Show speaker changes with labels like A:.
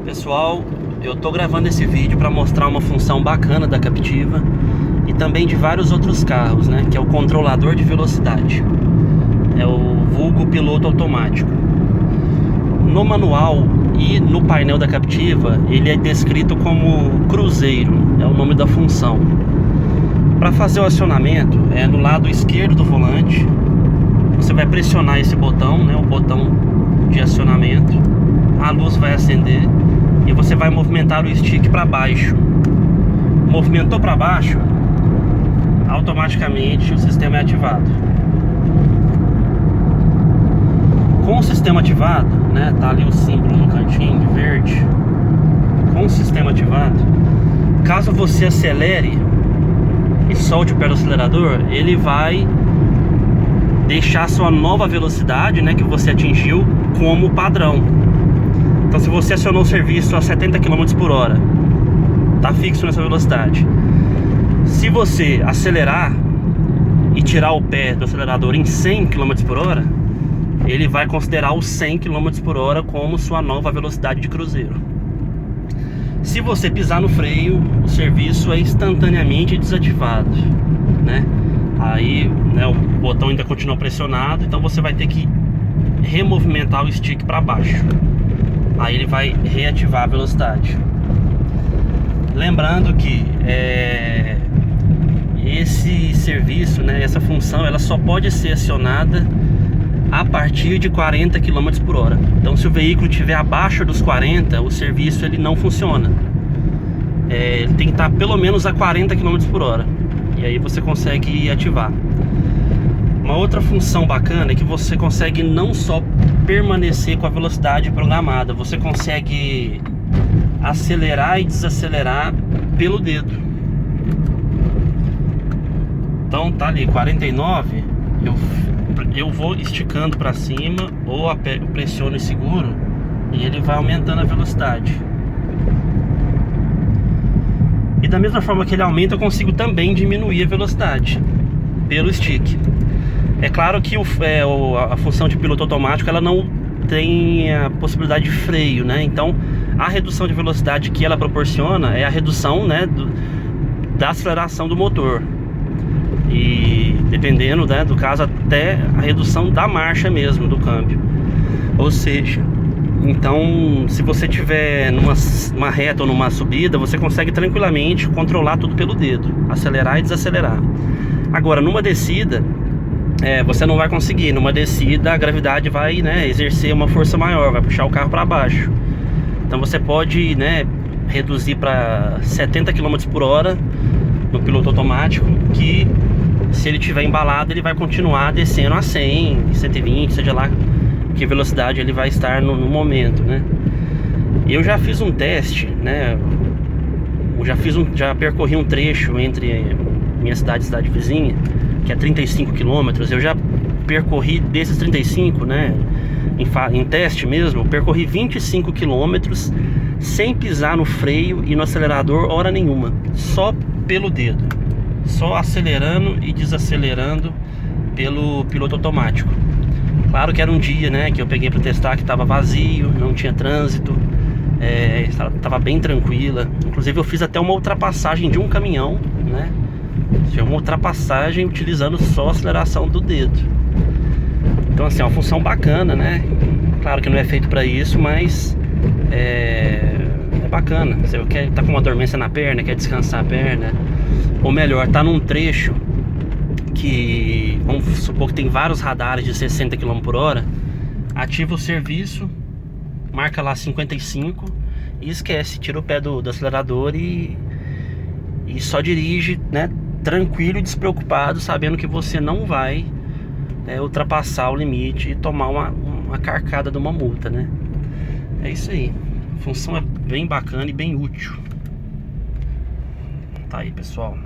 A: Pessoal, eu tô gravando esse vídeo para mostrar uma função bacana da Captiva e também de vários outros carros, né? Que é o controlador de velocidade. É o vulgo piloto automático. No manual e no painel da Captiva, ele é descrito como cruzeiro, é o nome da função. Para fazer o acionamento, é no lado esquerdo do volante. Você vai pressionar esse botão, né? O botão de acionamento. A luz vai acender e você vai movimentar o stick para baixo. Movimentou para baixo, automaticamente o sistema é ativado. Com o sistema ativado, né, tá ali o símbolo no cantinho verde. Com o sistema ativado, caso você acelere e solte o pé do acelerador, ele vai deixar sua nova velocidade, né, que você atingiu, como padrão. Então, se você acionou o serviço a 70 km por hora, tá fixo nessa velocidade. Se você acelerar e tirar o pé do acelerador em 100 km por hora, ele vai considerar os 100 km por hora como sua nova velocidade de cruzeiro. Se você pisar no freio, o serviço é instantaneamente desativado, né? Aí, né, o botão ainda continua pressionado, então você vai ter que removimentar o stick para baixo. Aí ele vai reativar a velocidade. Lembrando que esse serviço, né, essa função, ela só pode ser acionada a partir de 40 km por hora. Então, se o veículo estiver abaixo dos 40, o serviço ele não funciona. Ele tem que estar pelo menos a 40 km por hora. E aí você consegue ativar. Uma outra função bacana é que você consegue não só permanecer com a velocidade programada, você consegue acelerar e desacelerar pelo dedo. Então tá ali 49, eu vou esticando para cima, ou eu pressiono e seguro, e ele vai aumentando a velocidade. E da mesma forma que ele aumenta, eu consigo também diminuir a velocidade pelo stick. É claro que a função de piloto automático, ela não tem a possibilidade de freio, né? Então a redução de velocidade que ela proporciona é a redução, né, da aceleração do motor. E dependendo, né, do caso, até a redução da marcha mesmo, do câmbio. Ou seja, então, se você tiver numa reta ou numa subida, você consegue tranquilamente controlar tudo pelo dedo, acelerar e desacelerar. Agora, numa descida, você não vai conseguir. Numa descida, a gravidade vai, né, exercer uma força maior, vai puxar o carro para baixo. Então você pode, né, reduzir para 70 km por hora no piloto automático, que se ele estiver embalado, ele vai continuar descendo a 100, 120, seja lá que velocidade ele vai estar no momento, né? Eu já fiz um teste, né? Já percorri um trecho entre minha cidade e cidade vizinha, que é 35 km. Eu já percorri desses 35, né, em teste mesmo, eu percorri 25 km sem pisar no freio e no acelerador hora nenhuma, só pelo dedo, só acelerando e desacelerando pelo piloto automático. Claro que era um dia, né, que eu peguei para testar, que estava vazio, não tinha trânsito, estava bem tranquila. Inclusive eu fiz até uma ultrapassagem de um caminhão, né? Tinha uma ultrapassagem utilizando só a aceleração do dedo. Então, assim, é uma função bacana, né? Claro que não é feito para isso, mas é bacana. Você tá com uma dormência na perna, quer descansar a perna, ou melhor, tá num trecho que, vamos supor que tem vários radares de 60 km por hora, ativa o serviço, marca lá 55 e esquece, tira o pé do acelerador e só dirige, né, tranquilo e despreocupado, sabendo que você não vai ultrapassar o limite e tomar uma carcada de uma multa, né? É isso aí. A função é bem bacana e bem útil. Tá aí, pessoal.